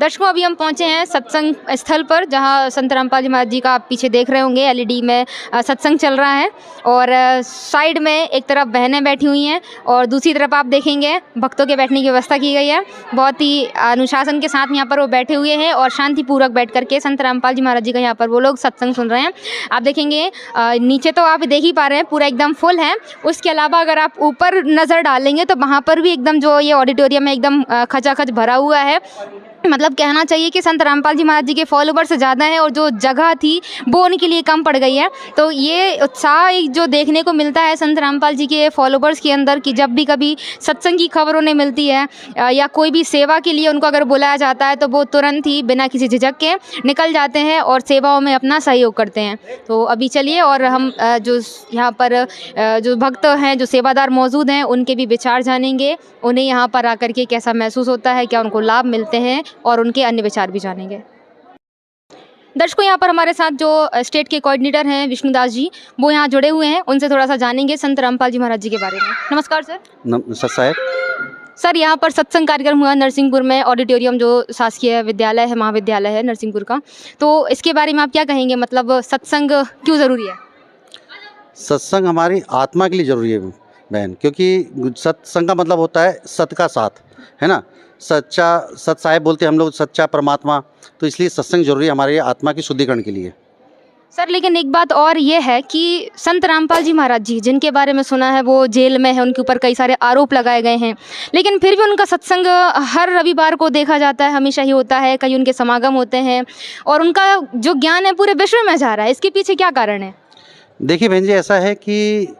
दर्शकों, अभी हम पहुंचे हैं सत्संग स्थल पर, जहां संत रामपाल जी महाराज जी का आप पीछे देख रहे होंगे एलईडी में सत्संग चल रहा है। और साइड में एक तरफ बहनें बैठी हुई हैं और दूसरी तरफ आप देखेंगे भक्तों के बैठने की व्यवस्था की गई है। बहुत ही अनुशासन के साथ यहाँ पर वो बैठे हुए हैं और शांतिपूर्वक बैठ करके संत रामपाल जी महाराज जी का यहाँ पर वो लोग सत्संग सुन रहे हैं। आप देखेंगे नीचे तो आप देख ही पा रहे हैं पूरा एकदम फुल है। उसके अलावा अगर आप ऊपर नज़र डालेंगे तो वहाँ पर भी एकदम जो ये ऑडिटोरियम है एकदम खचाखच भरा हुआ है। मतलब कहना चाहिए कि संत रामपाल जी महाराज जी के फॉलोवर्स ज़्यादा हैं और जो जगह थी वो उनके लिए कम पड़ गई है। तो ये उत्साह जो देखने को मिलता है संत रामपाल जी के फॉलोवर्स के अंदर कि जब भी कभी सत्संग की खबर उन्हें मिलती है या कोई भी सेवा के लिए उनको अगर बुलाया जाता है तो वो तुरंत ही बिना किसी झिझक के निकल जाते हैं और सेवाओं में अपना सहयोग करते हैं। तो अभी चलिए और हम जो यहाँ पर जो भक्त हैं, जो सेवादार मौजूद हैं, उनके भी विचार जानेंगे। उन्हें यहाँ पर आकर के कैसा महसूस होता है, क्या उनको लाभ मिलते हैं और उनके अन्य विचार भी जानेंगे। दर्शकों, यहाँ पर हमारे साथ जो स्टेट के कोऑर्डिनेटर हैं विष्णुदास जी, वो यहाँ जुड़े हुए हैं। उनसे थोड़ा सा जानेंगे संत रामपाल जी महाराज जी के बारे में। नमस्कार सर। नमस्कार सर, यहाँ पर सत्संग कार्यक्रम हुआ नरसिंहपुर में, ऑडिटोरियम जो शासकीय विद्यालय है, महाविद्यालय है नरसिंहपुर का, तो इसके बारे में आप क्या कहेंगे? मतलब सत्संग क्यों ज़रूरी है? सत्संग हमारी आत्मा के लिए ज़रूरी है बहन, क्योंकि सत्संग का मतलब होता है सत का साथ, है ना। सच्चा, सत साहेब बोलते हैं हम लोग, सच्चा परमात्मा। तो इसलिए सत्संग जरूरी है हमारे आत्मा की शुद्धिकरण के लिए। सर, लेकिन एक बात और ये है कि संत रामपाल जी महाराज जी, जिनके बारे में सुना है वो जेल में है, उनके ऊपर कई सारे आरोप लगाए गए हैं, लेकिन फिर भी उनका सत्संग हर रविवार को देखा जाता है, हमेशा ही होता है। कई उनके समागम होते हैं और उनका जो ज्ञान है पूरे विश्व में जा रहा है। इसके पीछे क्या कारण है? देखिए बहन जी, ऐसा है कि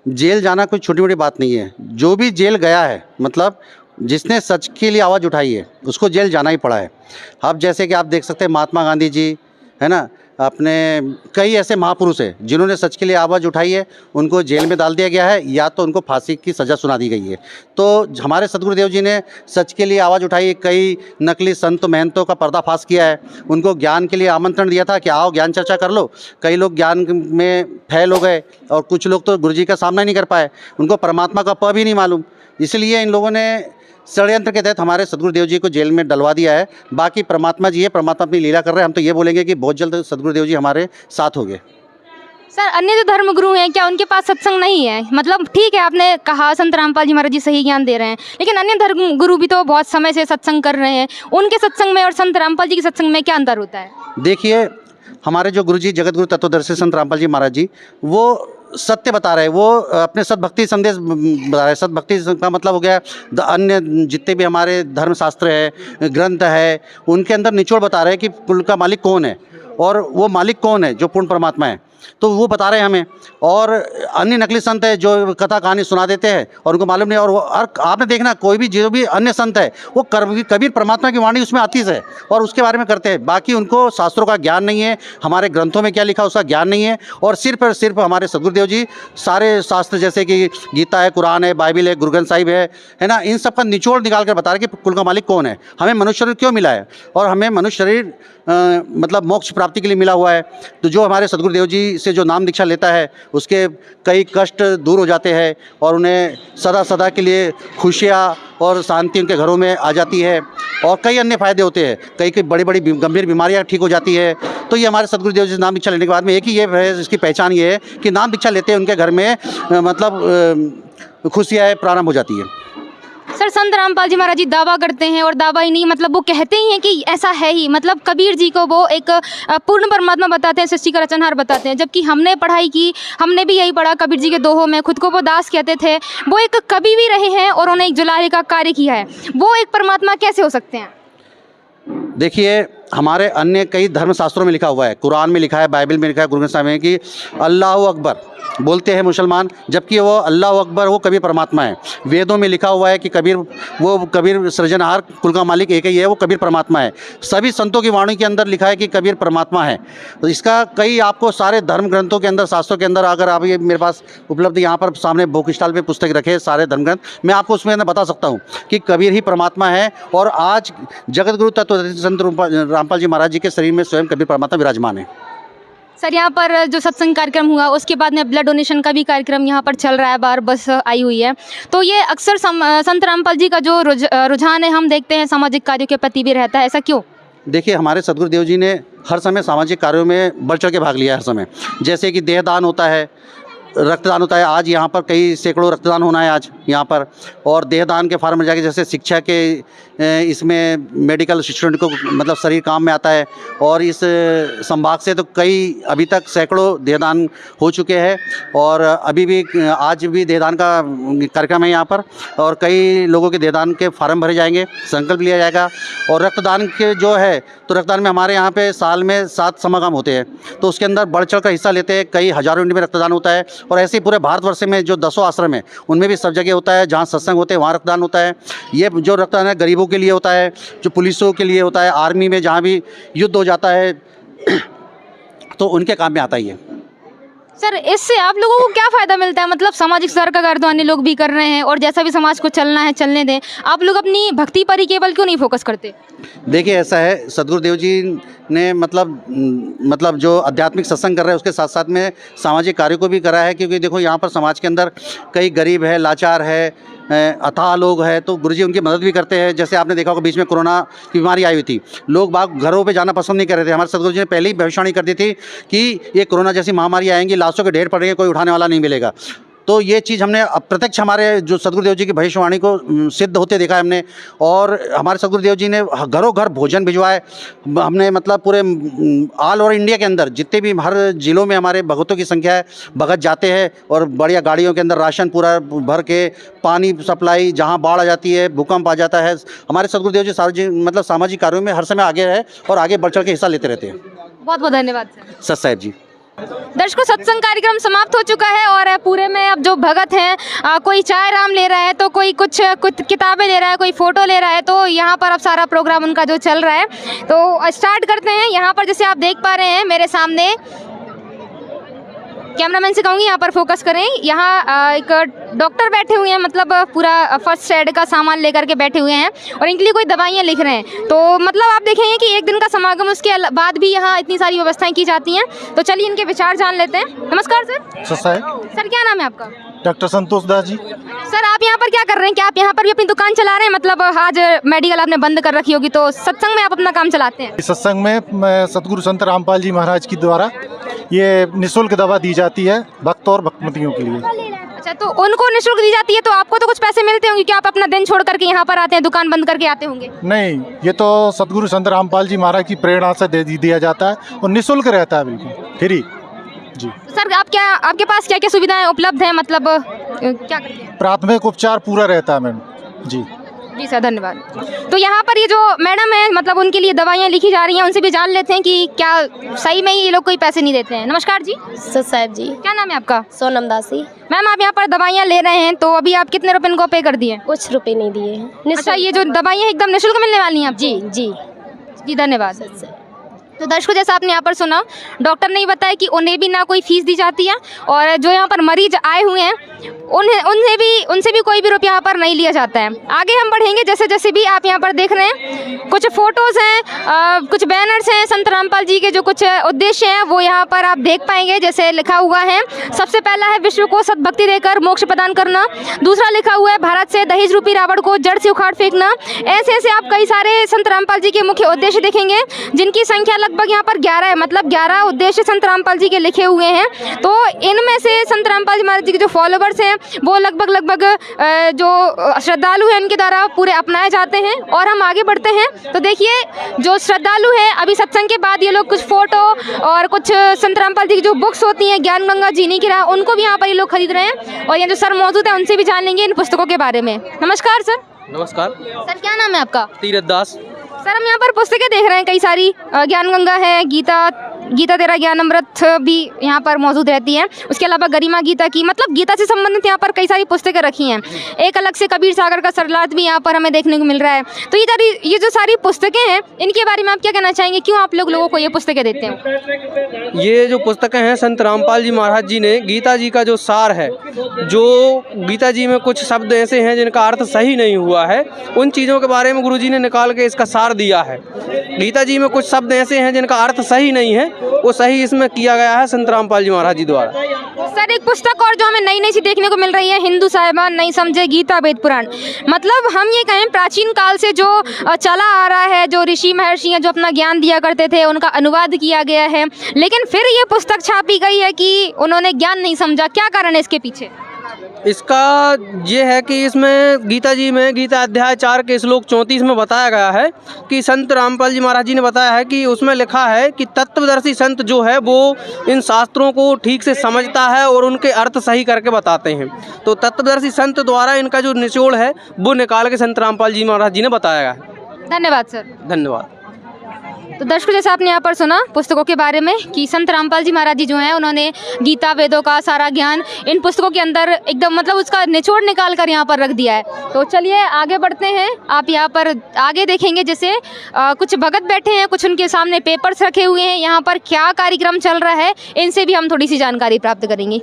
जेल जाना कोई छोटी मोटी बात नहीं है। जो भी जेल गया है, मतलब जिसने सच के लिए आवाज़ उठाई है, उसको जेल जाना ही पड़ा है। अब जैसे कि आप देख सकते हैं महात्मा गांधी जी, है ना, अपने कई ऐसे महापुरुष हैं जिन्होंने सच के लिए आवाज़ उठाई है, उनको जेल में डाल दिया गया है या तो उनको फांसी की सज़ा सुना दी गई है। तो हमारे सदगुरुदेव जी ने सच के लिए आवाज़ उठाई, कई नकली संत महंतों का पर्दाफाश किया है, उनको ज्ञान के लिए आमंत्रण दिया था कि आओ ज्ञान चर्चा कर लो। कई लोग ज्ञान में फैल हो गए और कुछ लोग तो गुरुजी का सामना नहीं कर पाए, उनको परमात्मा का प भी नहीं मालूम। इसलिए इन लोगों ने षड्यंत्र के तहत हमारे सदगुरुदेव जी को जेल में डलवा दिया है। बाकी परमात्मा जी है, परमात्मा अपनी लीला कर रहे हैं। हम तो ये बोलेंगे कि बहुत जल्द सदगुरुदेव जी हमारे साथ हो गए। सर, अन्य जो धर्म गुरु हैं, क्या उनके पास सत्संग नहीं है? मतलब ठीक है, आपने कहा संत रामपाल जी महाराज जी सही ज्ञान दे रहे हैं, लेकिन अन्य धर्म गुरु भी तो बहुत समय से सत्संग कर रहे हैं। उनके सत्संग में और संत रामपाल जी के सत्संग में क्या अंतर होता है? देखिए, हमारे जो गुरुजी जगत गुरु तत्वदर्शी संत रामपाल जी महाराज जी, वो सत्य बता रहे हैं, वो अपने सद्भक्ति संदेश बता रहे हैं। सद्भक्ति का मतलब हो गया अन्य जितने भी हमारे धर्मशास्त्र है, ग्रंथ है, उनके अंदर निचोड़ बता रहे हैं कि कुल का मालिक कौन है और वो मालिक कौन है जो पूर्ण परमात्मा है। तो वो बता रहे हैं हमें। और अन्य नकली संत है जो कथा कहानी सुना देते हैं और उनको मालूम नहीं। और आपने देखना, कोई भी जो भी अन्य संत है वो कबीर परमात्मा की वाणी उसमें आती है और उसके बारे में करते हैं। बाकी उनको शास्त्रों का ज्ञान नहीं है, हमारे ग्रंथों में क्या लिखा उसका ज्ञान नहीं है। और सिर्फ और सिर्फ हमारे सदगुरुदेव जी सारे शास्त्र, जैसे कि गीता है, कुरान है, बाइबिल है, गुरु ग्रंथ साहिब है ना, इन सब का निचोड़ निकाल कर बता रहे कि कुल का मालिक कौन है, हमें मनुष्य शरीर क्यों मिला है और हमें मनुष्य शरीर मतलब मोक्ष प्राप्ति के लिए मिला हुआ है। तो जो हमारे सदगुरुदेव जी से जो नाम दीक्षा लेता है उसके कई कष्ट दूर हो जाते हैं और उन्हें सदा सदा के लिए खुशियाँ और शांति उनके घरों में आ जाती है। और कई अन्य फ़ायदे होते हैं, कई बड़ी बड़ी गंभीर बीमारियाँ ठीक हो जाती है। तो ये हमारे सदगुरुदेव जी से नाम दीक्षा लेने के बाद में एक ही ये है, इसकी पहचान ये है कि नाम दीक्षा लेते हैं उनके घर में मतलब खुशियाँ प्रारंभ हो जाती है। सर, संत रामपाल जी महाराज जी दावा करते हैं, और दावा ही नहीं, मतलब वो कहते ही हैं कि ऐसा है ही। मतलब कबीर जी को वो एक पूर्ण परमात्मा बताते हैं, सृष्टि का रचनहार बताते हैं। जबकि हमने पढ़ाई की, हमने भी यही पढ़ा कबीर जी के दोहों में, खुद को वो दास कहते थे। वो एक कवि भी रहे हैं और उन्होंने एक जुलाहे का कार्य किया है। वो एक परमात्मा कैसे हो सकते हैं? देखिए, हमारे अन्य कई धर्मशास्त्रों में लिखा हुआ है, कुरान में लिखा है, बाइबल में लिखा है, गुरु ग्रंथ साहिब में कि अल्लाह अकबर बोलते हैं मुसलमान, जबकि वो अल्लाह अकबर वो कबीर परमात्मा है। वेदों में लिखा हुआ है कि कबीर सृजनहार, कुल का मालिक एक ही है, वो कबीर परमात्मा है। सभी संतों की वाणी के अंदर लिखा है कि कबीर परमात्मा है। तो इसका कई आपको सारे धर्म ग्रंथों के अंदर, शास्त्रों के अंदर, अगर आप ये मेरे पास उपलब्ध यहाँ पर सामने बुक स्टॉल पे पुस्तक रखे सारे धर्म ग्रंथ, मैं आपको उसमें बता सकता हूँ कि कबीर ही परमात्मा है। और आज जगत गुरु तत्वदर्शी संत रामपाल जी महाराज जी के शरीर में स्वयं कबीर परमात्मा विराजमान है। सर यहाँ पर जो सत्संग कार्यक्रम हुआ उसके बाद में ब्लड डोनेशन का भी कार्यक्रम यहाँ पर चल रहा है, बाहर बस आई हुई है। तो ये अक्सर संत रामपाल जी का जो रुझान है हम देखते हैं सामाजिक कार्यों के प्रति भी रहता है, ऐसा क्यों? देखिए, हमारे सदगुरुदेव जी ने हर समय सामाजिक कार्यों में बढ़ चढ़ के भाग लिया है हर समय। जैसे कि देहदान होता है, रक्तदान होता है। आज यहाँ पर कई सैकड़ों रक्तदान होना है आज यहाँ पर। और देहदान के फार्म में जाके जैसे शिक्षा के इसमें मेडिकल स्टूडेंट को मतलब शरीर काम में आता है। और इस संभाग से तो कई अभी तक सैकड़ों देहदान हो चुके हैं और अभी भी आज भी देहदान का कार्यक्रम है यहाँ पर। और कई लोगों के देहदान के फार्म भरे जाएंगे, संकल्प लिया जाएगा। और रक्तदान के जो है तो रक्तदान में हमारे यहाँ पे साल में 7 समागम होते हैं, तो उसके अंदर बढ़ चढ़ कर हिस्सा लेते हैं। कई हज़ारों यूनिट में रक्तदान होता है। और ऐसे ही पूरे भारतवर्ष में जो 10 आश्रम है उनमें भी सब जगह होता है, जहाँ सत्संग होते हैं वहाँ रक्तदान होता है। ये जो रक्तदान है गरीबों के लिए होता है, जो पुलिसों के लिए होता है, आर्मी में जहाँ भी युद्ध हो जाता है तो उनके काम में आता ही है। सर इससे आप लोगों को क्या फ़ायदा मिलता है? मतलब सामाजिक स्तर का कार्य तो अन्य लोग भी कर रहे हैं और जैसा भी समाज को चलना है चलने दें, आप लोग अपनी भक्ति पर ही केवल क्यों नहीं फोकस करते? देखिए, ऐसा है, सदगुरुदेव जी ने मतलब जो आध्यात्मिक सत्संग कर रहे हैं उसके साथ साथ में सामाजिक कार्य को भी करा है। क्योंकि देखो यहाँ पर समाज के अंदर कई गरीब है, लाचार है, अथाह लोग हैं, तो गुरुजी उनकी मदद भी करते हैं। जैसे आपने देखा होगा बीच में कोरोना की बीमारी आई हुई थी, लोग बाग घरों पे जाना पसंद नहीं कर रहे थे। हमारे सदगुरु जी ने पहले ही भविष्यवाणी कर दी थी कि ये कोरोना जैसी महामारी आएंगी, लाशों के ढेर पड़ेंगे, कोई उठाने वाला नहीं मिलेगा। तो ये चीज़ हमने अप्रत्यक्ष हमारे जो सदगुरुदेव जी की भविष्यवाणी को सिद्ध होते देखा है हमने। और हमारे सदगुरुदेव जी ने घरों घर भोजन भिजवाए। हमने मतलब पूरे ऑल ओवर इंडिया के अंदर जितने भी हर ज़िलों में हमारे भगतों की संख्या है, भगत जाते हैं और बढ़िया गाड़ियों के अंदर राशन पूरा भर के, पानी सप्लाई, जहाँ बाढ़ आ जाती है, भूकंप आ जाता है, हमारे सदगुरुदेव जी मतलब सामाजिक कार्यों में हर समय आगे है और आगे बढ़ चढ़ के हिस्सा लेते रहते हैं। बहुत बहुत धन्यवाद सर। सत साहिब जी। दर्शकों, सत्संग कार्यक्रम समाप्त हो चुका है और पूरे में अब जो भगत हैं कोई चाय राम ले रहा है, तो कोई कुछ किताबें ले रहा है, कोई फ़ोटो ले रहा है। तो यहाँ पर अब सारा प्रोग्राम उनका जो चल रहा है तो स्टार्ट करते हैं। यहाँ पर जैसे आप देख पा रहे हैं मेरे सामने, कैमरामैन से कहूँगी यहाँ पर फोकस करें। यहाँ एक डॉक्टर बैठे हुए हैं, मतलब पूरा फर्स्ट एड का सामान लेकर के बैठे हुए हैं और इनके लिए कोई दवाइयाँ लिख रहे हैं। तो मतलब आप देखेंगे कि एक दिन का समागम, उसके बाद भी यहाँ इतनी सारी व्यवस्थाएं की जाती हैं। तो चलिए इनके विचार जान लेते हैं। नमस्कार सर। सर क्या नाम है आपका? डॉक्टर संतोष दास जी। सर आप यहाँ पर क्या कर रहे हैं? क्या आप यहाँ पर भी अपनी दुकान चला रहे हैं? मतलब आज मेडिकल आपने बंद कर रखी होगी, तो सत्संग में आप अपना काम चलाते हैं? सत्संग में सतगुरु संत रामपाल जी महाराज की द्वारा ये निःशुल्क दवा दी जाती है भक्त और भक्तमतियों के लिए। अच्छा, तो उनको निःशुल्क दी जाती है, तो आपको तो कुछ पैसे मिलते होंगे कि आप अपना दिन छोड़ करके यहाँ पर आते हैं, दुकान बंद करके आते होंगे? नहीं, ये तो सतगुरु संत रामपाल जी महाराज की प्रेरणा से दिया जाता है और निःशुल्क रहता है, बिल्कुल फ्री जी। सर आपके पास क्या क्या सुविधाएं उपलब्ध हैं? मतलब क्या करते हैं? प्राथमिक उपचार पूरा रहता है मैम जी। जी सर, धन्यवाद। तो यहाँ पर ये जो मैडम है, मतलब उनके लिए दवाइयाँ लिखी जा रही हैं, उनसे भी जान लेते हैं कि क्या सही में ये लोग कोई पैसे नहीं देते हैं। नमस्कार जी। सत साहिब जी। क्या नाम है आपका? सोनम दासी। मैम आप यहाँ पर दवाइयाँ ले रहे हैं, तो अभी आप कितने रुपए इनको पे कर दिए? कुछ रुपए नहीं दिए हैं। अच्छा, ये जो दवाइयाँ एकदम निःशुल्क मिलने वाली हैं आप? जी जी जी, धन्यवाद। तो दर्शकों, जैसा आपने यहाँ पर सुना, डॉक्टर ने बताया कि उन्हें भी ना कोई फीस दी जाती है और जो यहाँ पर मरीज आए हुए हैं उनसे भी कोई भी रुपया यहाँ पर नहीं लिया जाता है। आगे हम बढ़ेंगे जैसे जैसे भी आप यहाँ पर देख रहे हैं, कुछ फोटोज़ हैं, कुछ बैनर्स हैं, संत रामपाल जी के जो कुछ उद्देश्य हैं वो यहाँ पर आप देख पाएंगे। जैसे लिखा हुआ है, सबसे पहला है विश्व को सद्भक्ति देकर मोक्ष प्रदान करना। दूसरा लिखा हुआ है, भारत से दहेज रूपी रावण को जड़ से उखाड़ फेंकना। ऐसे ऐसे आप कई सारे संत रामपाल जी के मुख्य उद्देश्य देखेंगे, जिनकी संख्या लगभग यहाँ पर 11 है। मतलब 11 उद्देश्य संत रामपाल जी के लिखे हुए हैं। तो इनमें से संत रामपाल जी महाराज जी के जो फॉलोवर्स हैं वो लगभग जो श्रद्धालु हैं इनके द्वारा पूरे अपनाए जाते हैं। और हम आगे बढ़ते हैं तो देखिए, जो श्रद्धालु हैं अभी सत्संग के बाद ये लोग कुछ फोटो और कुछ संत रामपाल जी की जो बुक्स होती हैं, ज्ञान गंगा जीने की राह, उनको भी यहाँ पर ये लोग खरीद रहे हैं। और ये जो सर मौजूद है उनसे भी जान लेंगे इन पुस्तकों के बारे में। नमस्कार सर। नमस्कार सर, क्या नाम है आपका? तीरथ दास। सर हम यहाँ पर पुस्तकें देख रहे हैं, कई सारी ज्ञान गंगा है, गीता तेरा ज्ञान अमृत भी यहाँ पर मौजूद रहती है। उसके अलावा गरिमा गीता की, मतलब गीता से संबंधित यहाँ पर कई सारी पुस्तकें रखी हैं। एक अलग से कबीर सागर का सरलार्थ भी यहाँ पर हमें देखने को मिल रहा है। तो ये जो सारी पुस्तकें हैं, इनके बारे में आप क्या कहना चाहेंगे? क्यों आप लोगों को ये पुस्तकें देते हैं? ये जो पुस्तकें हैं, संत रामपाल जी महाराज जी ने गीता जी का जो सार है, जो गीता जी में कुछ शब्द ऐसे हैं जिनका अर्थ सही नहीं हुआ है, उन चीज़ों के बारे में गुरु जी ने निकाल के इसका सार दिया है। गीता जी में कुछ शब्द ऐसे हैं जिनका अर्थ सही नहीं है, वो सही इसमें किया गया है संत रामपाल जी महाराज जी द्वारा। सर एक पुस्तक और जो हमें नई नई सी देखने को मिल रही है, हिंदू साहिबान नहीं समझे गीता वेद पुराण। मतलब हम ये कहें प्राचीन काल से जो चला आ रहा है, जो ऋषि महर्षि हैं जो अपना ज्ञान दिया करते थे, उनका अनुवाद किया गया है, लेकिन फिर ये पुस्तक छापी गई है कि उन्होंने ज्ञान नहीं समझा। क्या कारण है इसके पीछे? इसका ये है कि इसमें गीता जी में गीता अध्याय 4 के श्लोक 34 में बताया गया है कि संत रामपाल जी महाराज जी ने बताया है कि उसमें लिखा है कि तत्वदर्शी संत जो है वो इन शास्त्रों को ठीक से समझता है और उनके अर्थ सही करके बताते हैं। तो तत्वदर्शी संत द्वारा इनका जो निचोड़ है वो निकाल के संत रामपाल जी महाराज जी ने बताया है। धन्यवाद सर। धन्यवाद। तो दर्शकों जैसा आपने यहाँ पर सुना पुस्तकों के बारे में कि संत रामपाल जी महाराज जी जो हैं उन्होंने गीता वेदों का सारा ज्ञान इन पुस्तकों के अंदर एकदम मतलब उसका निचोड़ निकाल कर यहाँ पर रख दिया है। तो चलिए आगे बढ़ते हैं। आप यहाँ पर आगे देखेंगे जैसे कुछ भगत बैठे हैं, कुछ उनके सामने पेपर्स रखे हुए हैं। यहाँ पर क्या कार्यक्रम चल रहा है इनसे भी हम थोड़ी सी जानकारी प्राप्त करेंगे।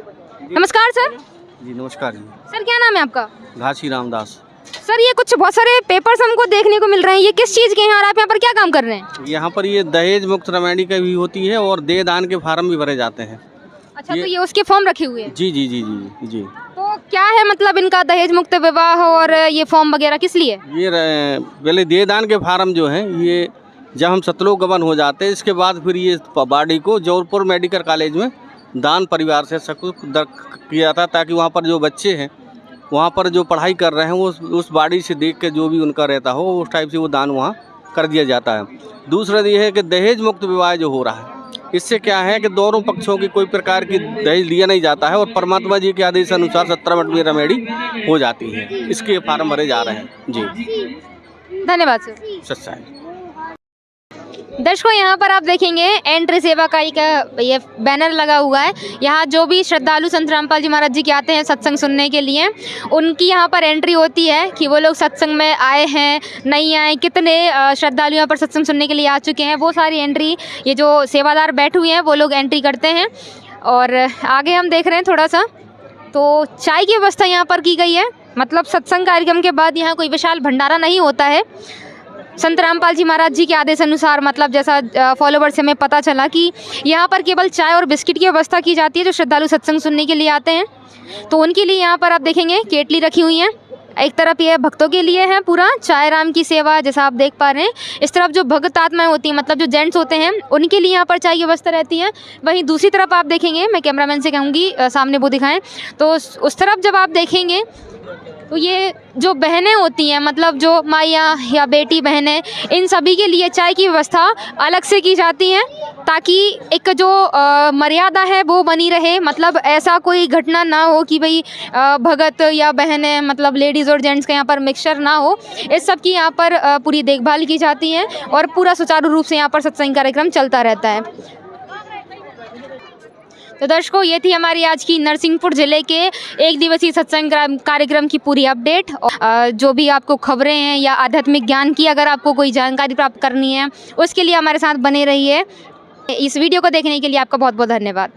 नमस्कार सर। जी नमस्कार जी। सर क्या नाम है आपका? घासी रामदास। सर ये कुछ बहुत सारे पेपर्स हमको देखने को मिल रहे हैं, ये किस चीज़ के हैं और आप यहाँ पर क्या काम कर रहे हैं? यहाँ पर ये दहेज मुक्त रेमेडी का भी होती है और देह दान के फार्म भी भरे जाते हैं। अच्छा तो ये उसके फॉर्म रखे हुए हैं? जी जी जी जी जी। तो क्या है मतलब इनका दहेज मुक्त विवाह और ये फॉर्म वगैरह किस लिए? ये पहले देह दान के फार्म जो हैं ये जब हम सतलोक गमन हो जाते हैं इसके बाद फिर ये बॉडी को जौनपुर मेडिकल कॉलेज में दान परिवार से किया जाता है ताकि वहाँ पर जो बच्चे हैं वहाँ पर जो पढ़ाई कर रहे हैं वो उस बॉडी से देख के जो भी उनका रहता हो उस टाइप से वो दान वहाँ कर दिया जाता है। दूसरा ये है कि दहेज मुक्त विवाह जो हो रहा है इससे क्या है कि दोनों पक्षों की कोई प्रकार की दहेज लिया नहीं जाता है और परमात्मा जी के आदेश अनुसार 17 मिनट में रेमेडी हो जाती है। इसके फार्म भरे जा रहे हैं। जी धन्यवाद सर। सच्चाई। दर्शकों यहाँ पर आप देखेंगे एंट्री सेवा इकाई का ये बैनर लगा हुआ है। यहाँ जो भी श्रद्धालु संत रामपाल जी महाराज जी के आते हैं सत्संग सुनने के लिए, उनकी यहाँ पर एंट्री होती है कि वो लोग सत्संग में आए हैं नहीं आए, कितने श्रद्धालु यहाँ पर सत्संग सुनने के लिए आ चुके हैं, वो सारी एंट्री ये जो सेवादार बैठे हुए हैं वो लोग एंट्री करते हैं। और आगे हम देख रहे हैं थोड़ा सा तो चाय की व्यवस्था यहाँ पर की गई है। मतलब सत्संग कार्यक्रम के बाद यहाँ कोई विशाल भंडारा नहीं होता है। संत रामपाल जी महाराज जी के आदेश अनुसार मतलब जैसा फॉलोवर से हमें पता चला कि यहाँ पर केवल चाय और बिस्किट की व्यवस्था की जाती है जो श्रद्धालु सत्संग सुनने के लिए आते हैं। तो उनके लिए यहाँ पर आप देखेंगे केटली रखी हुई हैं। एक तरफ ये भक्तों के लिए है पूरा चाय राम की सेवा जैसा आप देख पा रहे हैं। इस तरफ जो भक्त आत्माएं होती हैं मतलब जो जेंट्स होते हैं उनके लिए यहाँ पर चाय की व्यवस्था रहती है। वहीं दूसरी तरफ आप देखेंगे, मैं कैमरामैन से कहूँगी सामने वो दिखाएं, तो उस तरफ जब आप देखेंगे तो ये जो बहनें होती हैं मतलब जो माइयाँ या बेटी बहनें, इन सभी के लिए चाय की व्यवस्था अलग से की जाती है ताकि एक जो मर्यादा है वो बनी रहे। मतलब ऐसा कोई घटना ना हो कि भाई भगत या बहनें मतलब लेडीज़ और जेंट्स का यहाँ पर मिक्सचर ना हो। इस सब की यहाँ पर पूरी देखभाल की जाती है और पूरा सुचारू रूप से यहाँ पर सत्संग कार्यक्रम चलता रहता है। तो दर्शकों ये थी हमारी आज की नरसिंहपुर ज़िले के एक दिवसीय सत्संग कार्यक्रम की पूरी अपडेट। जो भी आपको खबरें हैं या आध्यात्मिक ज्ञान की अगर आपको कोई जानकारी प्राप्त करनी है उसके लिए हमारे साथ बने रहिए। इस वीडियो को देखने के लिए आपका बहुत बहुत धन्यवाद।